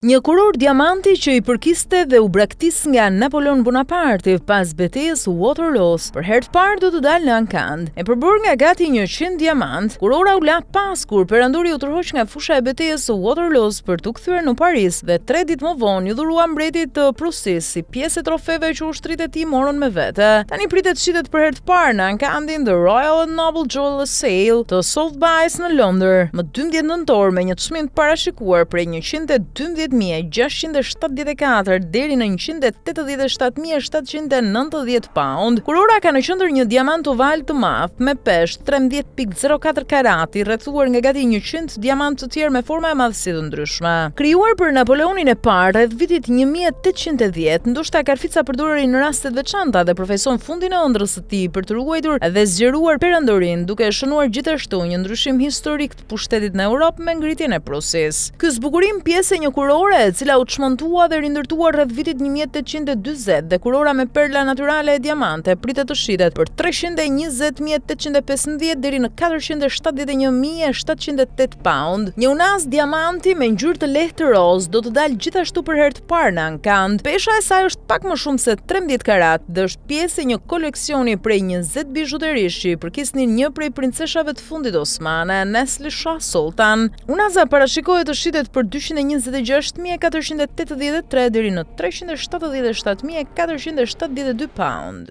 Një kuror diamanti që i përkiste dhe u braktis nga Napoleon Bonaparte pas betejës Waterloo për herë të parë do të dalë në Ankand. E përbërë nga gati 100 diamant, kurora u la pas kur perandori u tërhoq nga fusha e betejës Waterloo për t'u kthyer në Paris dhe 3 ditë më vonë ju dhurua mbretit të Prusis si pjesë e trofeve që ushtrit e tij morën me vete. Tani pritet shitet për herë të parë në Ankandin The Royal and Noble Jewel Sale të Sotheby's në Londër, më 12 nëntor me një çmim të parashikuar prej 112.674 deri në 187.790 pound. Kurora ka në qendër një diamant oval të madh me peshë 13.04 karati, rrethuar nga gati 100 diamant të tjerë me forma e madhësi të ndryshme. Krijuar për Napoleonin e parë rreth vitit 1810, ndoshta Karfica përdoruri në raste të veçanta dhe përfaqëson fundin e ëndrrës së tij për të ruajtur dhe zgjeruar perandorin, duke shënuar gjithashtu një ndryshim historik të pushtetit në Europë me ngritjen e Prusis. Ky zbukurim pjesë e një kurore e cila u çmontua dhe rindërtuar rreth vitit 1840 dhe kurora me perla natyrale e diamante pritet të shitet për 320.815 deri në 471.708 pound. Një unas diamanti me ngjyrë të lehtë të roz do të dalë gjithashtu për herë të parë në Ankand. Pesha e saj është pak më shumë se 13 karat dhe është pjesë e një koleksioni prej 20 bijuterish që i përkisnin një prej princeshave të fundit osmane, Nesli Shah Sultan. Unaza parashikohet të shitet për 226.483 deri në 377.472 pound.